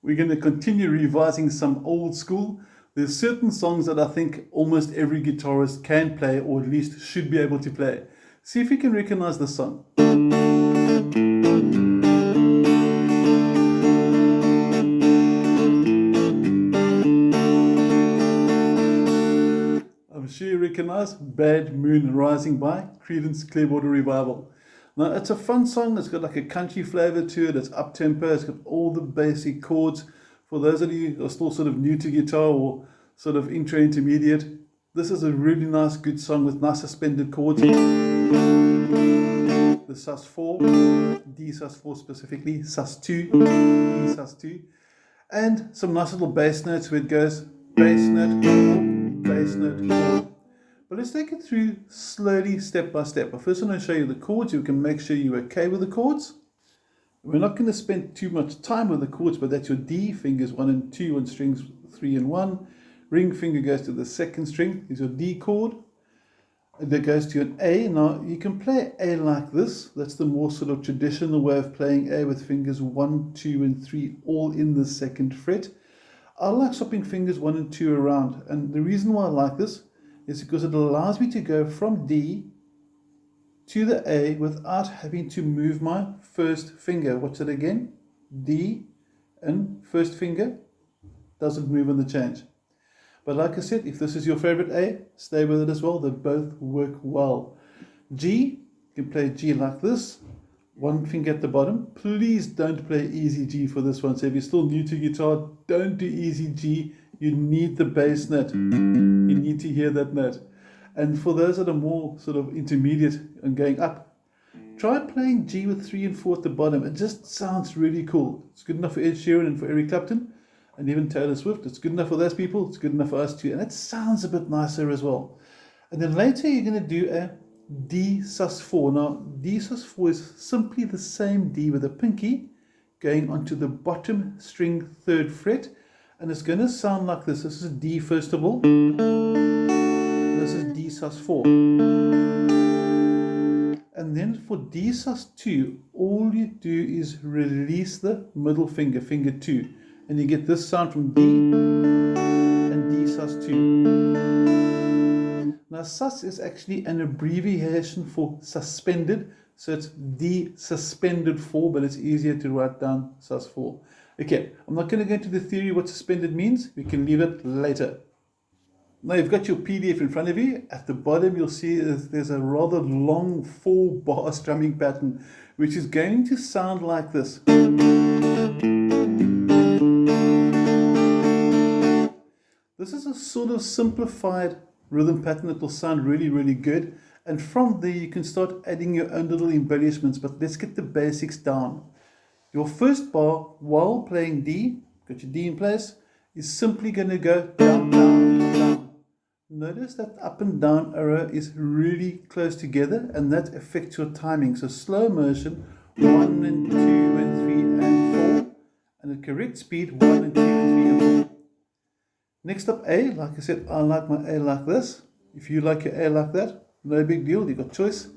We're going to continue revising some old school. There's certain songs that I think almost every guitarist can play, or at least should be able to play. See if you can recognize the song. I'm sure you recognize Bad Moon Rising by Creedence Clearwater Revival. Now, it's a fun song. It's got like a country flavor to it. It's up-tempo. It's got all the basic chords. For those of you who are still sort of new to guitar or sort of intro intermediate, this is a really nice, good song with nice suspended chords. The sus4, D sus4 specifically, sus2, D sus2, and some nice little bass notes where it goes bass note, bass note. But let's take it through slowly, step by step. I first want to show you the chords. You can make sure you're okay with the chords. We're not going to spend too much time with the chords, but that's your D, fingers 1 and 2 on strings 3 and 1. Ring finger goes to the second string, is your D chord. That goes to an A. Now, you can play A like this. That's the more sort of traditional way of playing A, with fingers 1, 2, and 3 all in the second fret. I like swapping fingers 1 and 2 around. And the reason why I like this is because it allows me to go from D to the A without having to move my first finger. Watch it again. D and first finger doesn't move on the change. But like I said, if this is your favorite A, stay with it as well. They both work well. G, you can play G like this. One finger at the bottom. Please don't play easy G for this one. So if you're still new to guitar, don't do easy G. You need the bass note. You need to hear that note. And for those that are more sort of intermediate and going up, try playing G with 3 and 4 at the bottom. It just sounds really cool. It's good enough for Ed Sheeran and for Eric Clapton and even Taylor Swift. It's good enough for those people. It's good enough for us too. And it sounds a bit nicer as well. And then later you're going to do a D sus4. Now, D sus4 is simply the same D with a pinky going onto the bottom string 3rd fret. And it's going to sound like this. This is D first of all. This is D sus4. And then for D sus2, all you do is release the middle finger, finger 2. And you get this sound from D and D sus2. Now, sus is actually an abbreviation for suspended. So it's D suspended 4, but it's easier to write down sus4. Okay, I'm not going to go into the theory what suspended means. We can leave it later. Now you've got your PDF in front of you. At the bottom you'll see there's a rather long 4-bar strumming pattern, which is going to sound like this. This is a sort of simplified rhythm pattern that will sound really, really good. And from there you can start adding your own little embellishments, but let's get the basics down. Your first bar, while playing D, got your D in place, is simply going to go down, down, down. Notice that up and down arrow is really close together, and that affects your timing. So slow motion, 1 and 2 and 3 and 4. And at correct speed, 1 and 2 and 3 and 4. Next up A, like I said, I like my A like this. If you like your A like that, no big deal, you've got choice.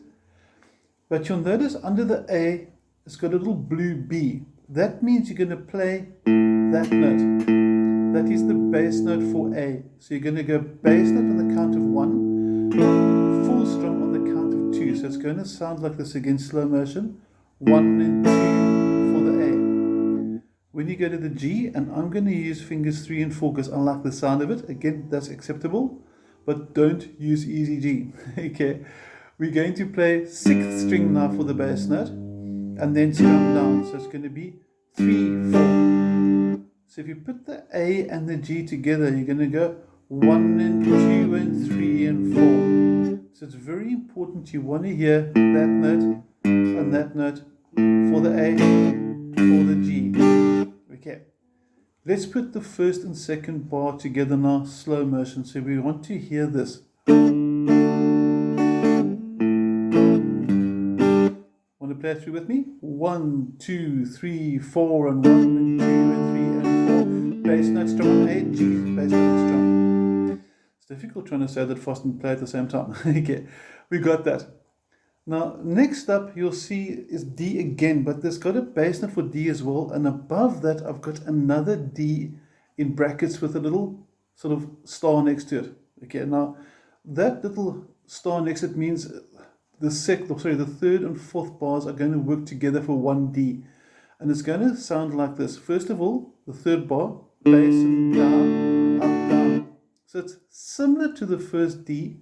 But you'll notice under the A, it's got a little blue B. That means you're going to play that note. That is the bass note for A. So you're going to go bass note on the count of 1, full strum on the count of 2. So it's going to sound like this again, slow motion. 1 and 2 for the A. When you go to the G, and I'm going to use fingers 3 and 4 because I like the sound of it. Again, that's acceptable. But don't use easy G. Okay. We're going to play 6th string now for the bass note. And then strum down. So it's going to be 3, 4. So if you put the A and the G together, you're going to go 1 and 2 and 3 and 4. So it's very important you want to hear that note and that note for the A, for the G. Okay. Let's put the first and second bar together now, slow motion. So we want to hear this. Want to play it through with me? 1, 2, 3, 4, and 1 and 2 and 3 and 4. Bass note strum on A, G, bass note strum. It's difficult trying to say that fast and play at the same time. Okay, we got that. Now, next up, you'll see is D again, but there's got a bass note for D as well. And above that, I've got another D in brackets with a little sort of star next to it. Okay, now that little star next to it means the third and fourth bars are going to work together for one D. And it's going to sound like this. First of all, the third bar, bass and down, up, down. So it's similar to the first D,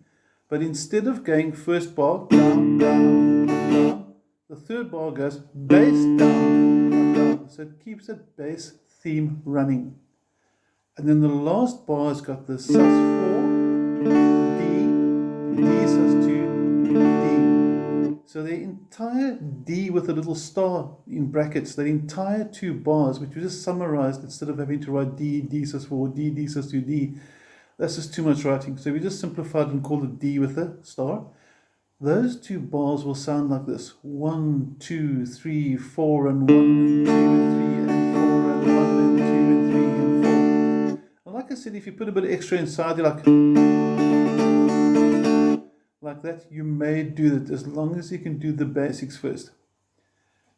but instead of going first bar, down, down, down, the third bar goes bass, down, up, down. So it keeps that bass theme running. And then the last bar has got the sus4, D, D sus2, D. So the entire D with a little star in brackets, the entire two bars, which we just summarized instead of having to write D, D sus4, D, D sus2, D. That's just too much writing. So we just simplified and called it D with a star. Those two bars will sound like this. 1, 2, 3, 4, and 1, and 2, and 3, and 4, and 1, and 2, and 3, and 4. And like I said, if you put a bit of extra inside, you're like that, you may do that as long as you can do the basics first.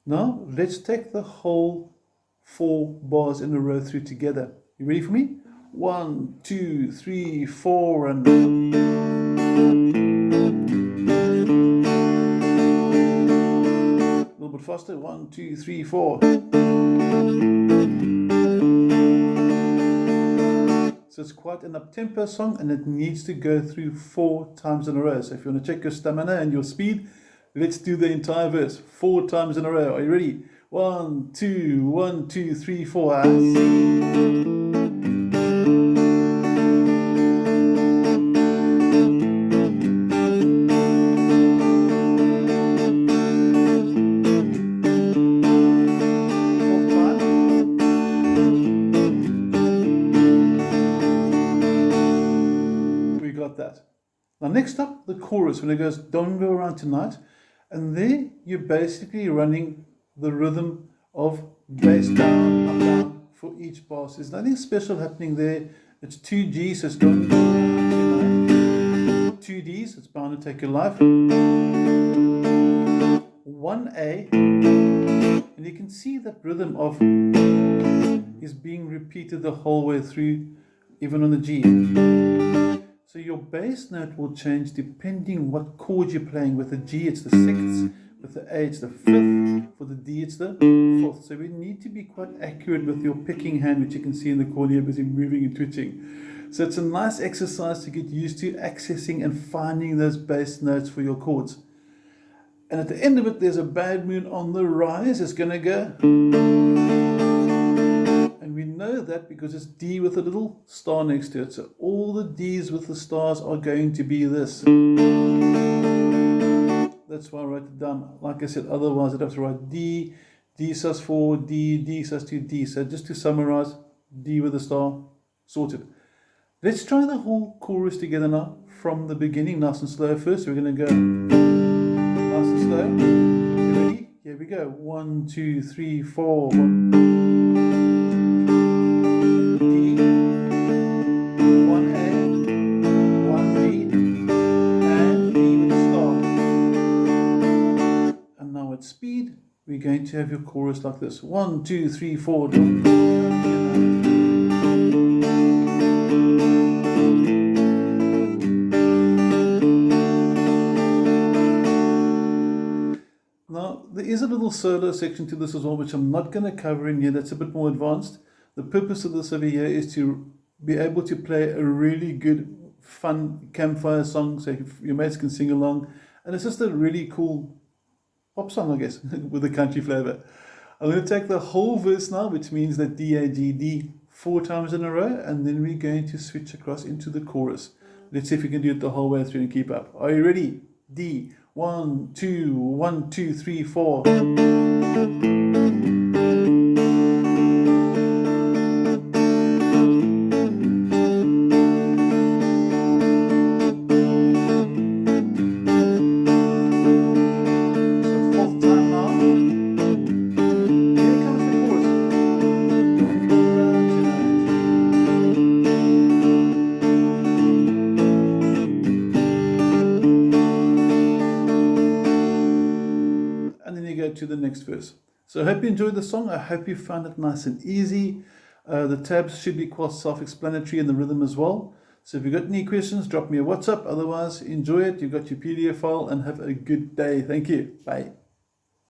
Now, let's take the whole 4 bars in a row through together. You ready for me? 1, 2, 3, 4, and a little bit faster. 1, 2, 3, 4. So it's quite an up-tempo song, and it needs to go through 4 times in a row. So if you want to check your stamina and your speed, let's do the entire verse 4 times in a row. Are you ready? 1, 2, 1, 2, 3, 4. I see. That. Now next up, the chorus, when it goes don't go around tonight, and there you're basically running the rhythm of bass down, up, down for each bar. So there's nothing special happening there. It's 2 G's, so it's don't go around tonight. 2 D's, it's bound to take your life. 1 A, and you can see that rhythm of is being repeated the whole way through, even on the G. So your bass note will change depending what chord you're playing. With the G, it's the 6th. With the A, it's the 5th. For the D, it's the 4th. So we need to be quite accurate with your picking hand, which you can see in the corner here, busy moving and twitching. So it's a nice exercise to get used to accessing and finding those bass notes for your chords. And at the end of it, there's a bad moon on the rise. It's going to go. We know that because it's D with a little star next to it. So all the D's with the stars are going to be this. That's why I wrote it down. Like I said, otherwise I'd have to write D, D sus4, D, D sus2, D. So just to summarize, D with a star, sorted. Let's try the whole chorus together now from the beginning, nice and slow first. So we're going to go nice and slow. You ready? Here we go. 1, 2, 3, 4. 1. Speed, we're going to have your chorus like this. 1, 2, 3, 4. Now, there is a little solo section to this as well, which I'm not going to cover in here. That's a bit more advanced. The purpose of this over here is to be able to play a really good, fun campfire song so your mates can sing along. And it's just a really cool pop song, I guess, with a country flavor. I'm going to take the whole verse now, which means that D, A, G, D 4 times in a row, and then we're going to switch across into the chorus. Let's see if we can do it the whole way through and keep up. Are you ready? D, 1, 2, 1, 2, 3, 4. to the next verse. So I hope you enjoyed the song. I hope you found it nice and easy. The tabs should be quite self-explanatory in the rhythm as well. So if you've got any questions, drop me a WhatsApp. Otherwise, enjoy it. You've got your PDF file and have a good day. Thank you. Bye.